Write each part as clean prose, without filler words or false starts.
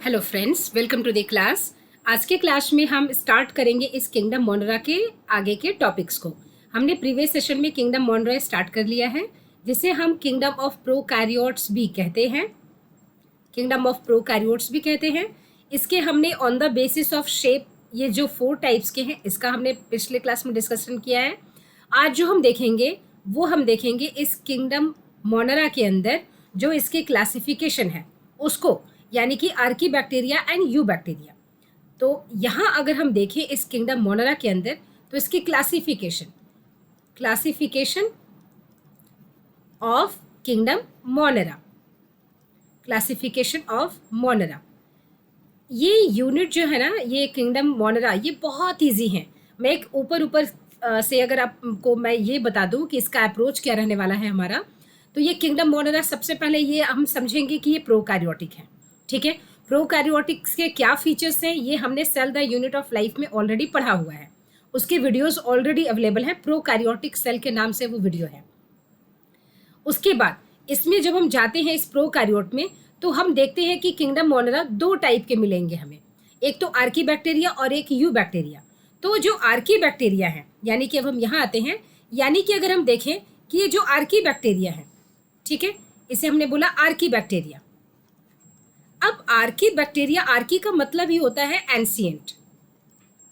Hello friends, welcome to the class. आज के class में हम स्टार्ट करेंगे इस किंगडम मोनरा के आगे के टॉपिक्स को। हमने प्रीवियस सेशन में किंगडम मोनरा स्टार्ट कर लिया है, जिसे हम किंगडम ऑफ प्रोकैरियोट्स भी कहते हैं। किंगडम ऑफ प्रोकैरियोट्स भी कहते हैं। इसके हमने on the basis of shape, ये जो 4 टाइप्स के हैं, इसका हमने पिछले क्लास में डिस्कशन किया है। आज जो हम देखेंगे वो हम देखेंगे इस किंगडम मोनरा के अंदर जो इसके क्लासिफिकेशन है उसको, यानी कि आर्कीबैक्टीरिया एंड यू बैक्टीरिया। तो यहाँ अगर हम देखें इस किंगडम मोनरा के अंदर तो इसकी classification of kingdom मोनरा, classification of मोनरा, ये यूनिट जो है ना, ये किंगडम मोनरा, ये बहुत इजी है। मैं एक ऊपर से अगर आपको मैं ये बता दूं कि इसका अप्रोच क्या रहने वाला है हमारा, तो ये किंगडम मोनरा सबसे पहले ये हम समझेंगे कि ये प्रोकैरियोटिक है। ठीक है, प्रोकैरियोटिक्स के क्या फीचर्स हैं ये हमने cell the unit of life में ऑलरेडी पढ़ा हुआ है। उसके वीडियोस ऑलरेडी अवेलेबल हैं, प्रोकैरियोटिक सेल के नाम से वो वीडियो है। उसके बाद इसमें जब हम जाते हैं इस प्रोकैरियोट में, तो हम देखते हैं कि किंगडम मोनरा 2 टाइप के मिलेंगे हमें, एक तो आर्कीबैक्टीरिया और एक यू बैक्टीरिया। तो जो आर्कीबैक्टीरिया है, यानी कि अब हम यहाँ आते हैं, यानी कि अगर हम देखें कि ये जो आर्कीबैक्टीरिया है, ठीक है, इसे हमने बोला आर्कीबैक्टीरिया। अब आर्कीबैक्टीरिया, आर्की का मतलब ही होता है एंशिएंट।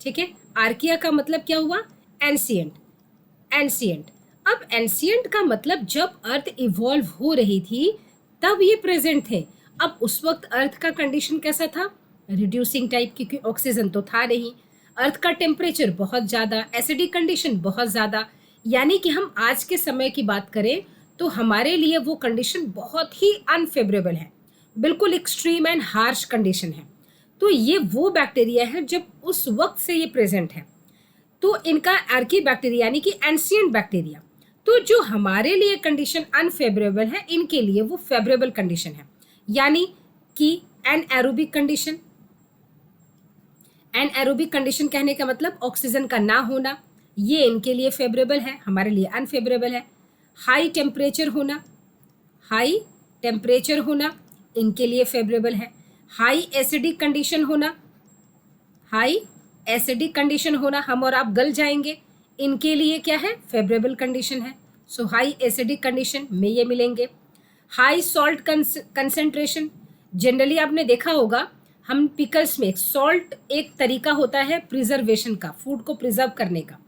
ठीक है, आर्किया का मतलब क्या हुआ? एंशिएंट। एंशिएंट, अब एंशिएंट का मतलब जब अर्थ इवॉल्व हो रही थी तब ये प्रेजेंट थे। अब उस वक्त अर्थ का कंडीशन कैसा था? रिड्यूसिंग टाइप, क्योंकि ऑक्सीजन तो था नहीं। अर्थ का टेम्परेचर बहुत ज़्यादा, एसिडिक कंडीशन बहुत ज़्यादा। यानी कि हम आज के समय की बात करें तो हमारे लिए वो कंडीशन बहुत ही अनफेवरेबल है, बिल्कुल एक्सट्रीम एंड हार्श कंडीशन है। तो ये वो बैक्टीरिया है जब उस वक्त से ये प्रेजेंट है, तो इनका आर्कीबैक्टीरिया यानी कि एंशिएंट बैक्टीरिया। तो जो हमारे लिए कंडीशन अनफेवरेबल है, इनके लिए वो फेवरेबल कंडीशन है, यानी कि एनएरोबिक कंडीशन। एनएरोबिक कंडीशन कहने का मतलब ऑक्सीजन का ना होना, ये इनके लिए फेवरेबल है, हमारे लिए अनफेवरेबल है। हाई टेम्परेचर होना इनके लिए फेवरेबल है। हाई एसिडिक कंडीशन होना, हम और आप गल जाएंगे, इनके लिए क्या है? फेवरेबल कंडीशन है। सो हाई एसिडिक कंडीशन में ये मिलेंगे। हाई सॉल्ट कंसेंट्रेशन, जनरली आपने देखा होगा हम पिकल्स में, सॉल्ट एक तरीका होता है प्रिजर्वेशन का, फूड को प्रिजर्व करने का,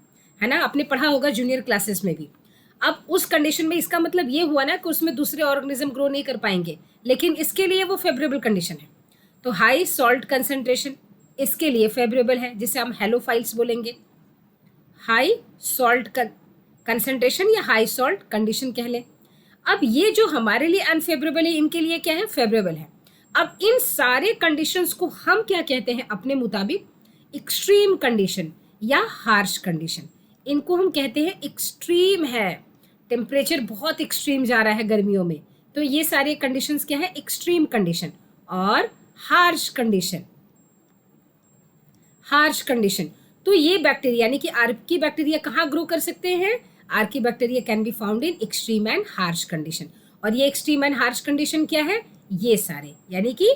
है ना, आपने पढ़ा होगा जूनियर क्लासेस में भी। अब उस कंडीशन में इसका मतलब ये हुआ ना कि उसमें दूसरे ऑर्गेनिज्म ग्रो नहीं कर पाएंगे, लेकिन इसके लिए वो फेवरेबल कंडीशन है। तो हाई सॉल्ट कंसेंट्रेशन इसके लिए फेवरेबल है, जिसे हम हेलोफाइल्स बोलेंगे। हाई सॉल्ट कंसेंट्रेशन या हाई सॉल्ट कंडीशन कह लें। अब ये जो हमारे लिए अनफेवरेबल है, इनके लिए क्या है? फेवरेबल है। अब इन सारे कंडीशंस को हम क्या कहते हैं अपने मुताबिक? एक्सट्रीम कंडीशन या हार्श कंडीशन। इनको हम कहते हैं एक्सट्रीम है, टेम्परेचर बहुत एक्सट्रीम जा रहा है गर्मियों में, तो ये सारे कंडीशंस क्या है? एक्सट्रीम कंडीशन और हार्श कंडीशन। तो ये बैक्टीरिया यानी कि आर्की बैक्टीरिया कहाँ ग्रो कर सकते हैं? Archie bacteria can be found in extreme and harsh condition. और ये एक्सट्रीम एंड हार्श कंडीशन क्या है? ये सारे, यानी कि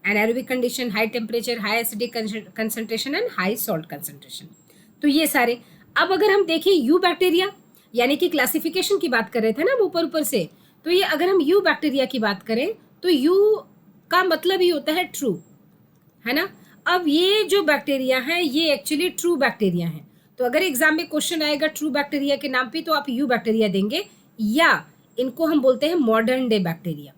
anaerobic condition, high temperature, high acidic concentration and high salt concentration, तो ये सारे। अब अगर हम देखें यू बैक्टीरिया, यानी कि क्लासिफिकेशन की बात कर रहे थे ना हम ऊपर से, तो ये अगर हम यू बैक्टीरिया की बात करें तो यू का मतलब ही होता है ट्रू, है ना। अब ये जो बैक्टीरिया है ये एक्चुअली ट्रू बैक्टीरिया है। तो अगर एग्जाम में क्वेश्चन आएगा ट्रू बैक्टीरिया के नाम पे, तो आप यू बैक्टीरिया देंगे, या इनको हम बोलते हैं modern day bacteria.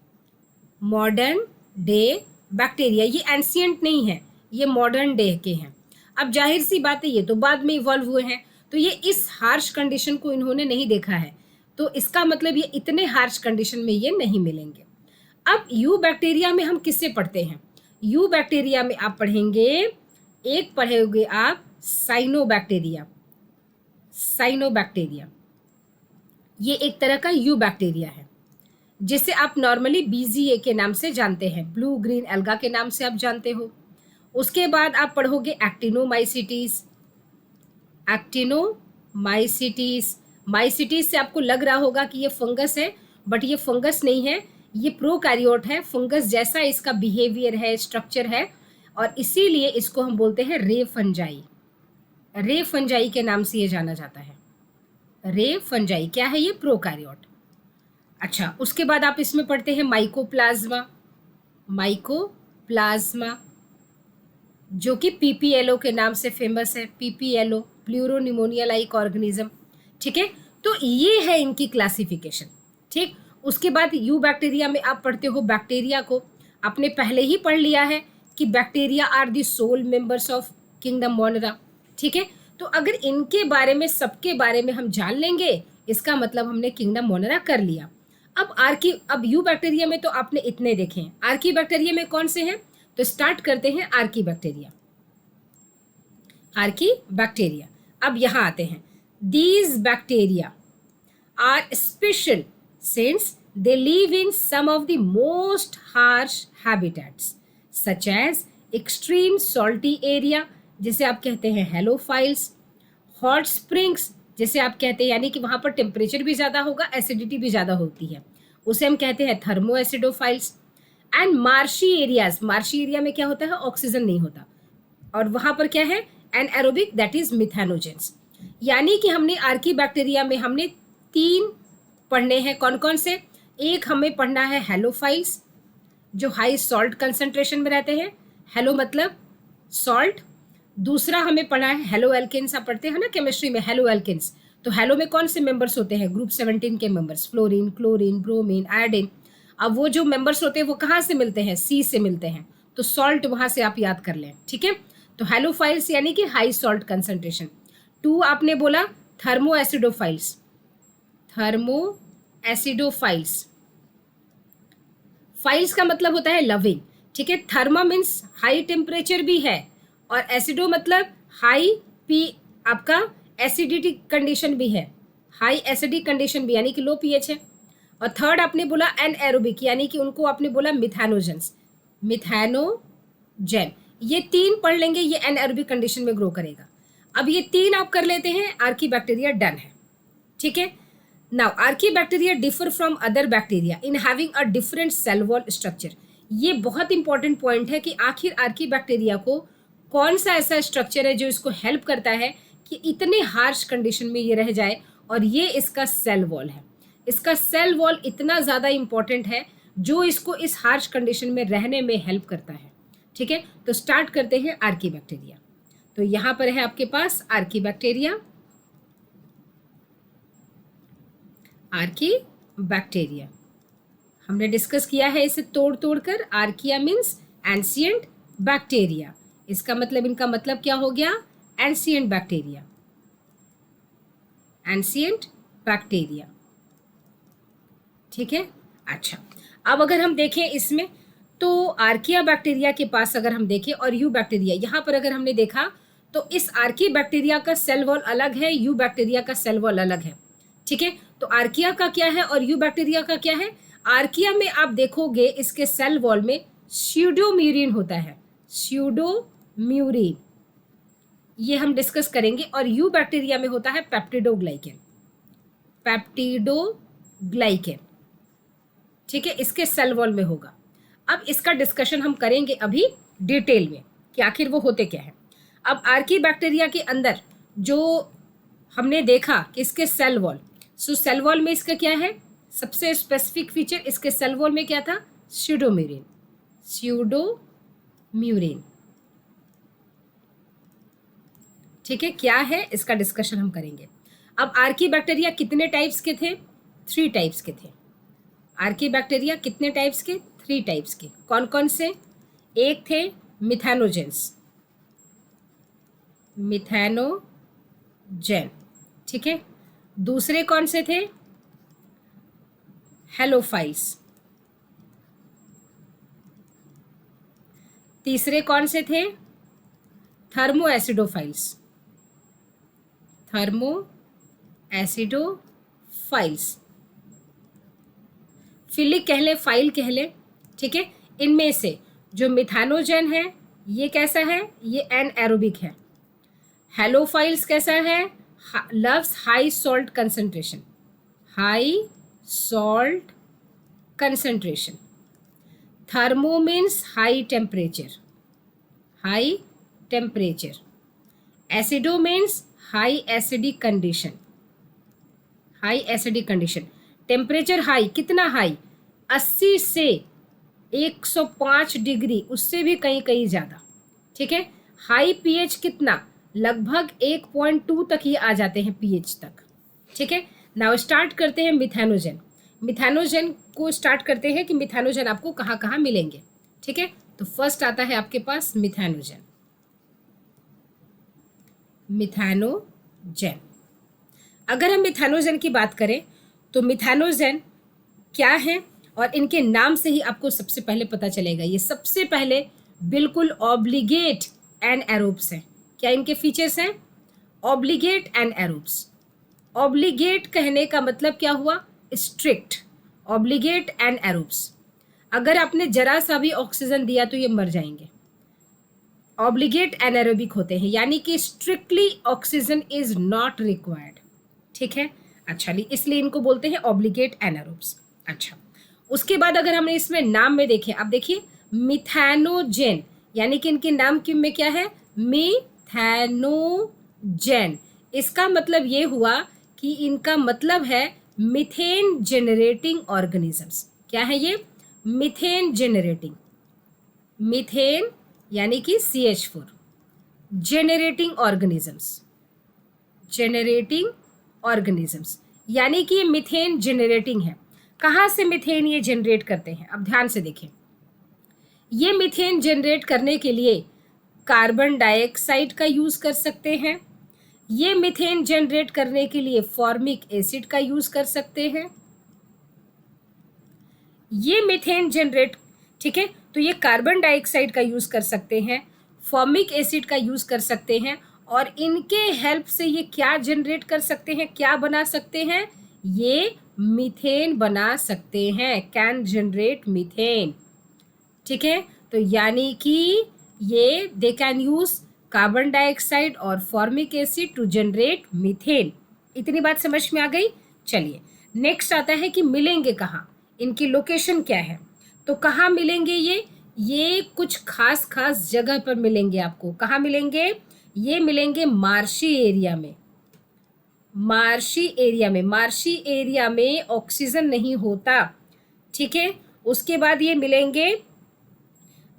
Modern day bacteria, ये एंशिएंट नहीं है, ये मॉडर्न डे के हैं। अब जाहिर सी बात है ये तो बाद में इवॉल्व हुए हैं, तो ये इस हार्श कंडीशन को इन्होंने नहीं देखा है, तो इसका मतलब ये इतने हार्श कंडीशन में ये नहीं मिलेंगे। अब यू बैक्टीरिया में हम किससे पढ़ते हैं? यू बैक्टीरिया में आप पढ़ेंगे, एक पढ़ेंगे आप साइनोबैक्टीरिया। ये एक तरह का यू बैक्टीरिया है, जिसे आप नॉर्मली बीजीए के नाम से जानते हैं, ब्लू ग्रीन एल्गा के नाम से आप जानते हो। उसके बाद आप पढ़ोगे एक्टिनोमाइसिटीज से आपको लग रहा होगा कि ये फंगस है, बट ये फंगस नहीं है, ये प्रोकैरियोट है। फंगस जैसा इसका बिहेवियर है, स्ट्रक्चर है, और इसीलिए इसको हम बोलते हैं रे फंजाई। रे फंजाई के नाम से ये जाना जाता है। रे फंजाई क्या है ये? प्रोकैरियोट। अच्छा, उसके बाद आप इसमें पढ़ते हैं माइकोप्लाज्मा। माइकोप्लाज्मा जो कि पीपीएलओ के नाम से फेमस है, पीपीएलओ, प्लूरोनिमोनिया लाइक ऑर्गेनिज्म। ठीक है, तो ये है इनकी क्लासिफिकेशन। ठीक, उसके बाद यू बैक्टीरिया में आप पढ़ते हो बैक्टीरिया को। आपने पहले ही पढ़ लिया है कि bacteria are the sole members of kingdom Monera. ठीक है, तो अगर इनके बारे में, सबके बारे में हम जान लेंगे, इसका मतलब हमने किंगडम मोनेरा कर लिया। अब यू बैक्टीरिया में तो आपने इतने देखे हैं। आर्की बैक्टीरिया में कौन से हैं? तो स्टार्ट करते हैं आर्की बैक्टीरिया। आर्की बैक्टीरिया, अब यहां आते हैं। These bacteria are special since they live in some of the most harsh habitats such as extreme salty area जिसे आप कहते हैं हेलोफाइल्स, हॉट स्प्रिंग्स जिसे आप कहते हैं, यानी कि वहां पर टेम्परेचर भी ज़्यादा होगा, एसिडिटी भी ज़्यादा होती है, उसे हम कहते हैं thermo acidophiles. And marshy areas, marshy area में क्या होता है? ऑक्सीजन नहीं होता, और वहां पर क्या है? Anaerobic, that is methanogens. यानी कि हमने आर्की बैक्टीरिया में हमने 3 पढ़ने हैं। कौन कौन से? एक हमें पढ़ना है हेलोफाइल्स जो हाई सॉल्ट कंसंट्रेशन में रहते हैं, हेलो मतलब सॉल्ट। दूसरा हमें पढ़ना है हेलो एल्केन्स, आप पढ़ते हैं ना केमिस्ट्री में, हेलो एल्केन्स। तो हेलो में कौन से मेंबर्स होते हैं? ग्रुप 17 के members, fluorine, chlorine, bromine, iodine. अब वो जो मेंबर्स होते हैं वो कहाँ से मिलते हैं? सी से मिलते हैं, तो सॉल्ट वहां से आप याद कर लें। ठीक है, तो हेलोफाइल्स यानी कि हाई सॉल्ट कंसंट्रेशन। 2 आपने बोला thermo acidophiles, thermo acidophiles. Files का मतलब होता है लविंग। ठीक है, थर्मा मीन्स हाई टेम्परेचर भी है, और एसिडो मतलब हाई पी, आपका एसिडिटी कंडीशन भी है, हाई एसिडिक कंडीशन भी, यानी कि लो पीएच है। और थर्ड आपने बोला एनएरोबिक, यानी कि उनको आपने बोला मिथेनोजेंस, मिथेनोजेन। ये 3 पढ़ लेंगे, ये एनएरोबिक कंडीशन में ग्रो करेगा। अब ये 3 आप कर लेते हैं, आर्की बैक्टीरिया डन है। ठीक है, now archaebacteria differ from other bacteria in having a different cell wall structure. ये बहुत इंपॉर्टेंट पॉइंट है कि आखिर आर्की बैक्टीरिया को कौन सा ऐसा स्ट्रक्चर है जो इसको हेल्प करता है कि इतने हार्श कंडीशन में ये रह जाए, और ये इसका सेल वॉल है। इसका सेल वॉल इतना ज़्यादा इंपॉर्टेंट है जो इसको इस हार्श कंडीशन में रहने में हेल्प करता है। ठीक है, तो स्टार्ट करते हैं आर्की बैक्टीरिया। तो यहाँ पर है आपके पास आर्की बैक्टीरिया। आर्की बैक्टीरिया हमने डिस्कस किया है इसे तोड़ तोड़ कर। आर्किया मीन्स एंशियंट बैक्टीरिया, इसका मतलब, इनका मतलब क्या हो गया? Ancient bacteria, ancient bacteria. ठीक है, अच्छा, अब अगर हम देखें इसमें, तो आर्किया बैक्टीरिया के पास अगर हम देखें और यू बैक्टीरिया, यहाँ पर अगर हमने देखा तो इस आर्की बैक्टीरिया का सेल वॉल अलग है, यू बैक्टीरिया का सेल वॉल अलग है। ठीक है, तो आर्किया का क्या है और यू बैक्टीरिया का क्या है? आर्किया में आप देखोगे इसके सेल वॉल में स्यूडोम्यूरिन होता है, स्यूडोम्यूरिन, ये हम डिस्कस करेंगे। और यू बैक्टीरिया में होता है पेप्टिडोग्लाइकेन, पेप्टिडोग्लाइकेन। ठीक है, इसके सेल वॉल में होगा। अब इसका डिस्कशन हम करेंगे अभी डिटेल में कि आखिर वो होते क्या है। अब आर्की बैक्टीरिया के अंदर जो हमने देखा कि इसके सेल वॉल, सो सेल वॉल में इसका क्या है? सबसे स्पेसिफिक फीचर इसके सेल वॉल में क्या था? स्यूडोम्यूरिन, स्यूडोम्यूरिन। ठीक है, क्या है इसका डिस्कशन हम करेंगे। अब आर्की बैक्टीरिया कितने टाइप्स के थे? 3 टाइप्स के थे। आर्की बैक्टीरिया कितने टाइप्स के? 3 टाइप्स के। कौन कौन से? एक थे मिथेनोजेंस, मिथेनोजेन। ठीक है, दूसरे कौन से थे? हेलोफाइल्स। तीसरे कौन से थे? Thermo acidophiles, thermo acidophiles. Philic कह ले, फाइल कह ले। ठीक है, इनमें से जो मिथेनोजेन है ये कैसा है? ये एनएरोबिक है। हेलोफाइल्स कैसा है? Loves high salt concentration, high salt concentration. Thermo means high temperature, high temperature, acido means high acidic condition, high acidic condition, temperature high, कितना हाई, 80 से 105 डिग्री, उससे भी कहीं कहीं ज़्यादा, ठीक है। हाई पीएच कितना, लगभग 1.2 तक ही आ जाते हैं पीएच तक, ठीक है। नाउ स्टार्ट करते हैं मिथेनोजन। मिथेनोजन को स्टार्ट करते हैं कि मिथेनोजन आपको कहाँ कहाँ मिलेंगे, ठीक है। तो फर्स्ट आता है आपके पास मिथेनोजन, मिथेनोजन। अगर हम मिथेनोजन की बात करें तो मिथेनोजन क्या है, और इनके नाम से ही आपको सबसे पहले पता चलेगा। ये सबसे पहले बिल्कुल ऑब्लिगेट एनएरोब्स हैं। क्या इनके फीचर्स हैं, ऑब्लिगेट एनएरोब्स। ऑब्लिगेट कहने का मतलब क्या हुआ, स्ट्रिक्ट, ऑब्लिगेट एनएरोब्स। अगर आपने जरा सा भी ऑक्सीजन दिया तो ये मर जाएंगे। ऑब्लिगेट एनारोबिक होते हैं, यानी कि strictly oxygen is not required, ठीक है। अच्छा, इसलिए इनको बोलते हैं ऑब्लिगेट एनारोब्स। अच्छा, उसके बाद अगर हमने इसमें नाम में देखें, अब देखिए मिथेनोजेन, यानी कि इनके नाम में क्या है, मिथेनोजेन। इसका मतलब ये हुआ कि इनका मतलब है मीथेन जेनरेटिंग ऑर्गेनिजम्स। क्या है ये, मीथेन जेनरेटिंग, मीथेन यानी कि CH4, generating organisms, generating organisms, यानी कि ये मीथेन जेनरेटिंग है। कहाँ से मीथेन ये जनरेट करते हैं, अब ध्यान से देखें। ये मीथेन जनरेट करने के लिए कार्बन डाइऑक्साइड का यूज कर सकते हैं, ये मीथेन जनरेट करने के लिए फॉर्मिक एसिड का यूज कर सकते हैं, ये मीथेन जनरेट, ठीक है। तो ये कार्बन डाइऑक्साइड का यूज कर सकते हैं, फॉर्मिक एसिड का यूज कर सकते हैं, और इनके हेल्प से ये क्या जनरेट कर सकते हैं, क्या बना सकते हैं, ये मीथेन बना सकते हैं, कैन जनरेट मीथेन, ठीक है। तो यानी कि ये they can use carbon dioxide और formic acid to generate methane. इतनी बात समझ में आ गई। चलिए नेक्स्ट आता है कि मिलेंगे कहाँ, इनकी लोकेशन क्या है। तो कहाँ मिलेंगे ये कुछ खास खास जगह पर मिलेंगे आपको। कहाँ मिलेंगे, ये मिलेंगे मार्शी एरिया में, मार्शी एरिया में। मार्शी एरिया में ऑक्सीजन नहीं होता, ठीक है। उसके बाद ये मिलेंगे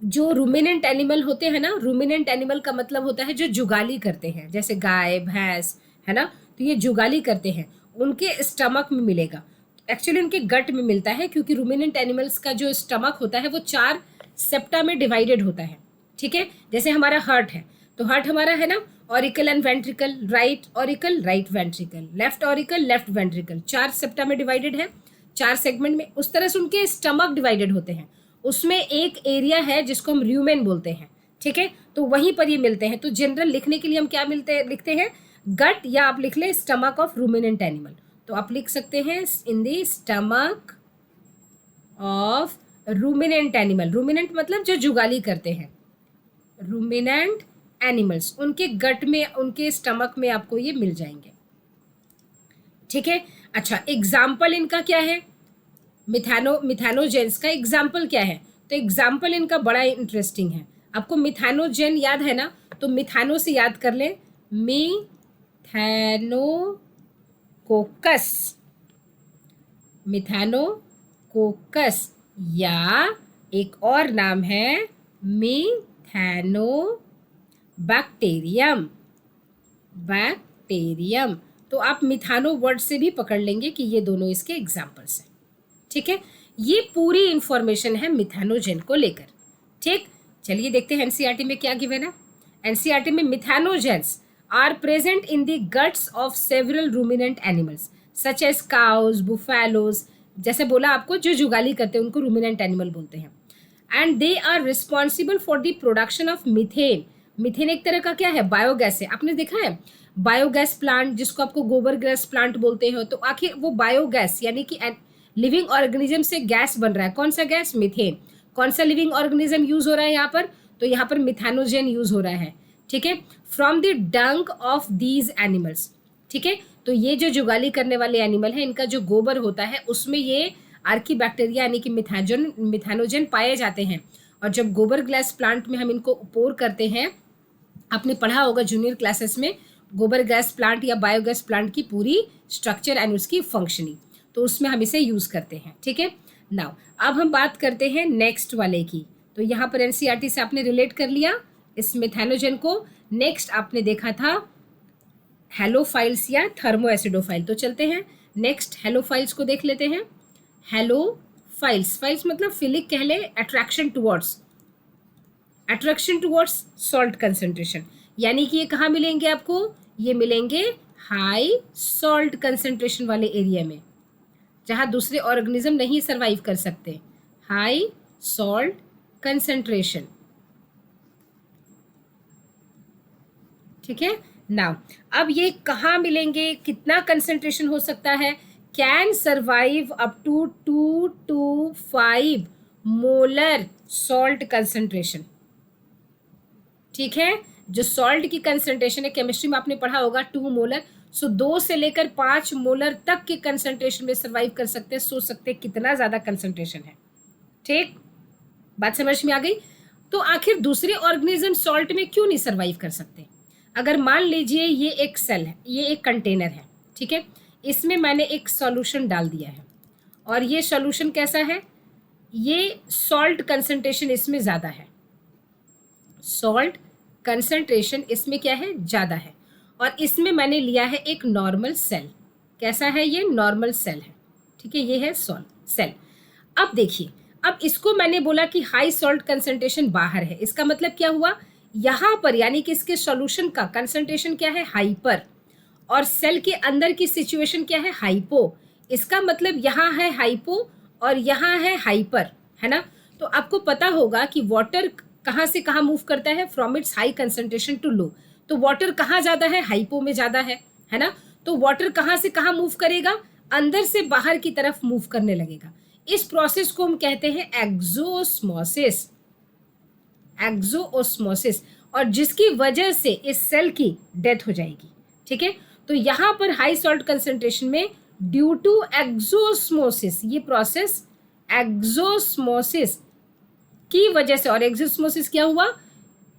जो रूमिनेंट एनिमल होते हैं ना, रूमिनेंट एनिमल का मतलब होता है जो जुगाली करते हैं, जैसे गाय भैंस है ना, तो ये जुगाली करते हैं, उनके स्टमक में मिलेगा। एक्चुअली उनके गट में मिलता है, क्योंकि रूमिनेंट एनिमल्स का जो स्टमक होता है वो 4 सेप्टा में डिवाइडेड होता है, ठीक है। जैसे हमारा हार्ट है, तो हार्ट हमारा है ना, auricle and ventricle, right auricle right ventricle, left auricle left ventricle, 4 septa में डिवाइडेड है, 4 सेगमेंट में। उस तरह से उनके स्टमक डिवाइडेड होते हैं। उसमें एक एरिया है जिसको हम र्यूमेन बोलते हैं, ठीक है। तो वहीं पर ये मिलते हैं। तो जनरल लिखने के लिए हम क्या लिखते हैं, गट, या आप लिख ले स्टमक ऑफ रूमिनेंट एनिमल। तो आप लिख सकते हैं in the stomach of ruminant animal. Ruminant मतलब जो जुगाली करते हैं, रूमिनेंट एनिमल्स, उनके गट में, उनके स्टमक में आपको ये मिल जाएंगे, ठीक है। अच्छा, एग्जाम्पल इनका क्या है, मिथेनोजेंस का एग्जाम्पल क्या है। तो एग्जाम्पल इनका बड़ा इंटरेस्टिंग है। आपको मिथेनोजेन याद है ना, तो मिथानो से याद कर ले, मिथेनोकोकस, मिथेनोकोकस, या एक और नाम है मिथेनोबैक्टीरियम, बैक्टीरियम। तो आप मिथानो वर्ड से भी पकड़ लेंगे कि ये दोनों इसके एग्जाम्पल्स हैं, ठीक है। ये पूरी इंफॉर्मेशन है मिथेनोजेन को लेकर, ठीक। चलिए देखते हैं एनसीईआरटी में क्या गिवन है। एनसीईआरटी में methanogens are present in the guts of several ruminant animals such as cows, buffaloes, जैसे बोला आपको जो जुगाली करते हैं उनको रूमिनेंट एनिमल बोलते हैं। And they are responsible for the production of methane. Methane एक तरह का क्या है, बायोगैस है। आपने देखा है बायोगैस प्लांट, जिसको आपको गोबर गैस प्लांट बोलते हो, तो आखिर वो बायोगैस यानी कि लिविंग ऑर्गेनिज्म से गैस बन रहा है। कौन सा गैस, मीथेन। कौन सा लिविंग ऑर्गेनिज्म यूज हो रहा है यहाँ पर, तो यहाँ पर मिथेनोजेन यूज हो रहा है, ठीक है, फ्रॉम द डंक ऑफ दीज एनिमल्स, ठीक है। तो ये जो जुगाली करने वाले एनिमल है, इनका जो गोबर होता है उसमें ये आर्की बैक्टीरिया यानी कि मिथेनोजेन पाए जाते हैं, और जब गोबर गैस प्लांट में हम इनको पोर करते हैं, आपने पढ़ा होगा जूनियर क्लासेस में गोबर गैस प्लांट या बायोगैस प्लांट की पूरी स्ट्रक्चर एंड उसकी फंक्शनिंग, तो उसमें हम इसे यूज़ करते हैं। ठीक है, नाउ अब हम बात करते हैं नेक्स्ट वाले की। तो यहाँ पर एनसीईआरटी से आपने रिलेट कर लिया इस मिथेनोजन को। नेक्स्ट आपने देखा था हेलोफाइल्स या थर्मोएसिडोफाइल। तो चलते हैं नेक्स्ट हेलोफाइल्स को देख लेते हैं। हेलोफाइल्स, फाइल्स मतलब फिलिक कह ले, अट्रैक्शन टुवर्ड्स सॉल्ट कंसंट्रेशन, यानी कि ये कहाँ मिलेंगे आपको, ये मिलेंगे हाई सॉल्ट कंसंट्रेशन वाले एरिया में, जहाँ दूसरे ऑर्गेनिज्म नहीं सर्वाइव कर सकते। हाई सॉल्ट कंसंट्रेशन, ठीक है। नाउ अब ये कहाँ मिलेंगे, कितना कंसंट्रेशन हो सकता है, can survive up to 2 to 5 molar salt concentration. ठीक है, जो सॉल्ट की कंसंट्रेशन है केमिस्ट्री में आपने पढ़ा होगा 2 मोलर, सो 2 से लेकर 5 मोलर तक के कंसंट्रेशन में सर्वाइव कर सकते हैं। सोच सकते हैं कितना ज़्यादा कंसंट्रेशन है। ठीक, बात समझ में आ गई। तो आखिर दूसरे ऑर्गेनिज्म सॉल्ट में क्यों नहीं सर्वाइव कर सकते। अगर मान लीजिए ये एक सेल है, ये एक कंटेनर है, ठीक है, इसमें मैंने एक सॉल्यूशन डाल दिया है और ये सॉल्यूशन कैसा है, ये सॉल्ट कंसंट्रेशन इसमें ज़्यादा है, सॉल्ट कंसंट्रेशन इसमें क्या है, ज़्यादा है, और इसमें मैंने लिया है एक नॉर्मल सेल। कैसा है, ये नॉर्मल सेल है। ठीक है, ये है सेल। अब देखिए, अब इसको मैंने बोला कि हाई सॉल्ट कंसंट्रेशन बाहर है, इसका मतलब क्या हुआ, यहाँ पर यानी कि इसके सॉल्यूशन का कंसंट्रेशन क्या है, हाइपर, और सेल के अंदर की सिचुएशन क्या है, हाइपो। इसका मतलब यहाँ है हाइपो और यहाँ है हाइपर, है ना। तो आपको पता होगा कि वाटर कहाँ से कहाँ मूव करता है, from its high concentration to low. तो वाटर कहाँ ज़्यादा है, हाइपो में ज़्यादा है ना। तो वाटर कहाँ से कहाँ मूव करेगा, अंदर से बाहर की तरफ मूव करने लगेगा। इस प्रोसेस को हम कहते हैं एक्सोस्मोसिस, और जिसकी वजह से इस सेल की डेथ हो जाएगी। ठीक है, तो यहाँ पर हाई सॉल्ट कंसंट्रेशन में ड्यू टू एक्सोस्मोसिस, ये प्रोसेस एक्सोस्मोसिस की वजह से, और एक्सोस्मोसिस क्या हुआ,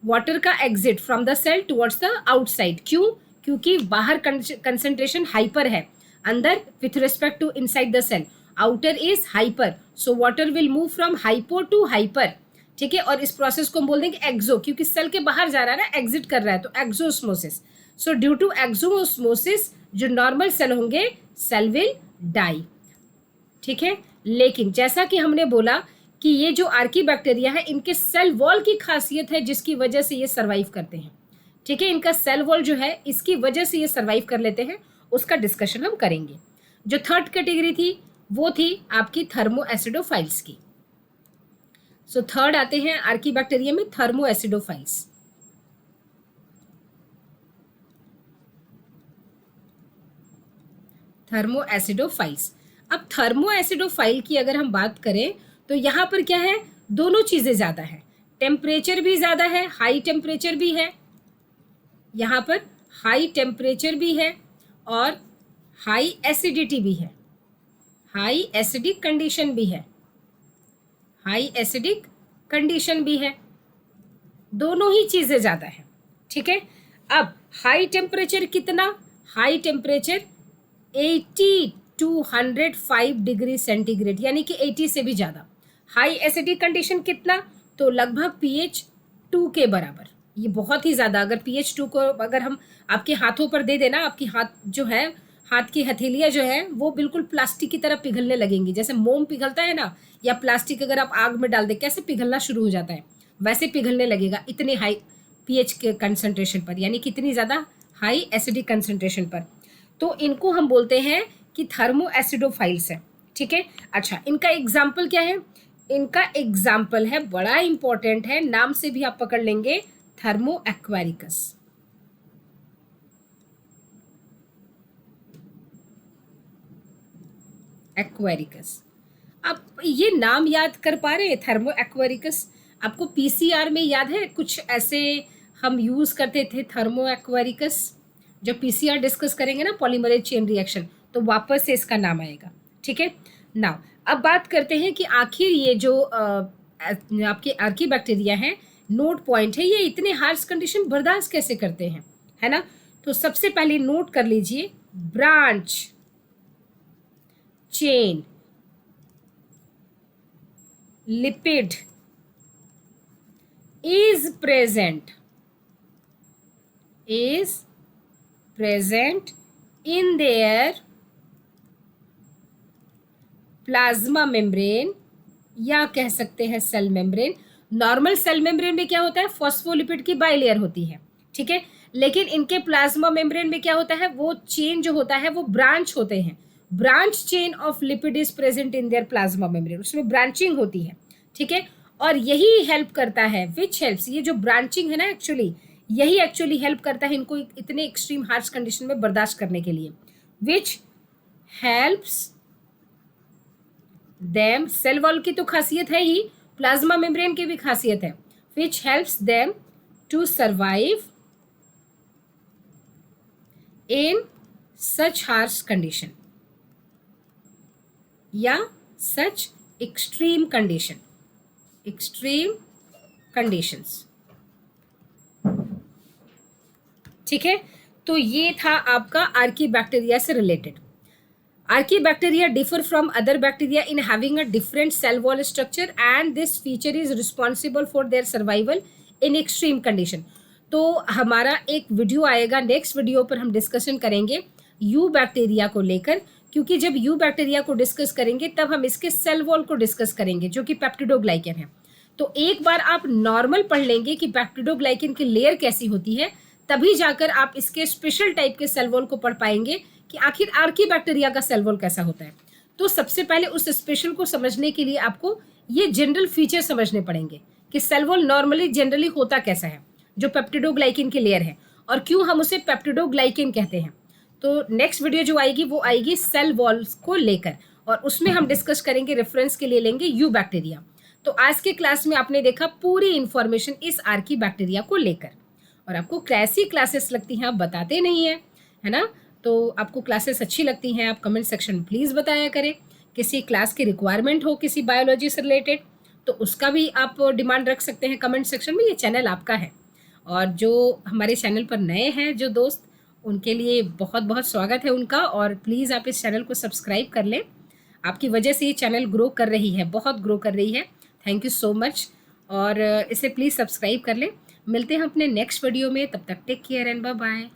वाटर का exit from the cell towards the outside. क्यों, क्योंकि बाहर कंसंट्रेशन हाइपर है, अंदर with respect to inside the cell outer is hyper, so water will move from hypo to hyper. ठीक है, और इस प्रोसेस को हम बोल देंगे एक्सो, क्योंकि सेल के बाहर जा रहा है ना, एग्जिट कर रहा है, तो exosmosis. So due to exosmosis जो नॉर्मल सेल होंगे, सेल विल डाई। ठीक है, लेकिन जैसा कि हमने बोला कि ये जो आर्कीबैक्टीरिया है, इनके सेल वॉल की खासियत है जिसकी वजह से ये सर्वाइव करते हैं। ठीक है, इनका सेल वॉल जो है इसकी वजह से ये सर्वाइव कर लेते हैं, उसका डिस्कशन हम करेंगे। जो थर्ड कैटेगरी थी वो थी आपकी थर्मोएसिडोफाइल्स की। सो थर्ड आते हैं आर्कीबैक्टीरिया में थर्मोएसिडोफाइल्स। थर्मोएसिडोफाइल्स, अब थर्मोएसिडोफाइल की अगर हम बात करें तो यहाँ पर क्या है, दोनों चीज़ें ज़्यादा है, टेम्परेचर भी ज़्यादा है, हाई टेम्परेचर भी है, यहाँ पर हाई टेम्परेचर भी है और हाई एसिडिटी भी है, हाई एसिडिक कंडीशन भी है, हाई एसिडिक कंडीशन भी है, दोनों ही चीज़ें ज़्यादा है। ठीक है, अब हाई टेम्परेचर कितना, high temperature 80 to 105 degree centigrade, यानी कि 80 से भी ज़्यादा। हाई एसिडिक कंडीशन कितना, तो लगभग pH 2 के बराबर, ये बहुत ही ज़्यादा। अगर pH 2 को अगर हम आपके हाथों पर दे देना, आपकी हाथ जो है, हाथ की हथेलियाँ जो है वो बिल्कुल प्लास्टिक की तरह पिघलने लगेंगी, जैसे मोम पिघलता है ना, या प्लास्टिक अगर आप आग में डाल दे कैसे पिघलना शुरू हो जाता है, वैसे पिघलने लगेगा इतने हाई pH के कंसंट्रेशन पर, यानी कितनी ज़्यादा हाई एसिडिक कंसंट्रेशन पर। तो इनको हम बोलते हैं कि थर्मोएसिडोफाइल्स है। ठीक है, अच्छा, इनका एग्जाम्पल क्या है, इनका एग्जाम्पल है, बड़ा इंपॉर्टेंट है, नाम से भी आप पकड़ लेंगे, थर्मो एक्वेरिकस। एक्वेरिकस, आप ये नाम याद कर पा रहे हैं, थर्मो एक्वेरिकस। आपको पीसीआर में याद है कुछ ऐसे हम यूज़ करते थे थर्मो एक्वेरिकस, जब पीसीआर डिस्कस करेंगे ना, पॉलीमरेज चेन रिएक्शन, तो वापस से इसका नाम आएगा। ठीक है, नाउ अब बात करते हैं कि आखिर ये जो आपके आर्की बैक्टीरिया हैं, नोट पॉइंट है, ये इतने हार्श कंडीशन बर्दाश्त कैसे करते हैं, है ना। तो सबसे पहले नोट कर लीजिए, branch chain lipid is present in their plasma membrane, या कह सकते हैं cell membrane. Normal cell membrane में क्या होता है, फॉस्फोलिपिड की बाइलेयर होती है, ठीक है। लेकिन इनके प्लाज्मा मेम्ब्रेन में क्या होता है, वो चेन जो होता है वो ब्रांच होते हैं। Branch chain of lipid is present in their plasma membrane, उसमें ब्रांचिंग होती है, ठीक है। और यही हेल्प करता है, विच हेल्प्स, ये जो ब्रांचिंग है ना एक्चुअली, यही एक्चुअली हेल्प करता है इनको इतने एक्सट्रीम हार्श कंडीशन में बर्दाश्त करने के लिए। Which helps them, cell wall की तो खासियत है ही, प्लाज्मा मेम्ब्रेन की भी खासियत है। Which helps them to survive in such harsh condition या सच एक्सट्रीम कंडीशंस, ठीक है। तो ये था आपका आर्की बैक्टीरिया से related. Archaebacteria differ from other bacteria in having a different cell wall structure and this feature is responsible for their survival in extreme condition. तो हमारा एक वीडियो आएगा, नेक्स्ट वीडियो पर हम डिस्कशन करेंगे you bacteria को लेकर, क्योंकि जब यू बैक्टीरिया को डिस्कस करेंगे तब हम इसके सेल वॉल को डिस्कस करेंगे जो कि पेप्टिडोग्लाइकन है। तो एक बार आप नॉर्मल पढ़ लेंगे कि पेप्टिडोग्लाइकन की लेयर कैसी होती है, तभी जाकर आप इसके स्पेशल टाइप के सेल वॉल को पढ़ पाएंगे कि आखिर आर्की बैक्टीरिया का सेल वॉल कैसा होता है। तो सबसे पहले उस स्पेशल को समझने के लिए आपको ये जनरल फीचर समझने पड़ेंगे कि सेल वॉल नॉर्मली जनरली होता कैसा है, जो पेप्टिडोग्लाइकन की लेयर है, और क्यों हम उसे पेप्टिडोग्लाइकन कहते हैं। तो नेक्स्ट वीडियो जो आएगी वो आएगी सेल वॉल्स को लेकर, और उसमें हम डिस्कस करेंगे, रेफरेंस के लिए लेंगे यू बैक्टीरिया। तो आज के क्लास में आपने देखा पूरी इंफॉर्मेशन इस आर्की बैक्टीरिया को लेकर, और आपको कैसी क्लासेस लगती हैं आप बताते नहीं हैं, है ना। तो आपको क्लासेस अच्छी लगती हैं आप कमेंट सेक्शन में प्लीज़ बताया करें। किसी क्लास की रिक्वायरमेंट हो किसी बायोलॉजी से रिलेटेड तो उसका भी आप डिमांड रख सकते हैं कमेंट सेक्शन में, ये चैनल आपका है। और जो हमारे चैनल पर नए हैं जो दोस्त, उनके लिए बहुत बहुत स्वागत है उनका, और प्लीज़ आप इस चैनल को सब्सक्राइब कर लें। आपकी वजह से ये चैनल ग्रो कर रही है, बहुत ग्रो कर रही है। थैंक यू सो मच, और इसे प्लीज़ सब्सक्राइब कर लें। मिलते हैं अपने नेक्स्ट वीडियो में, तब तक take care and bye bye.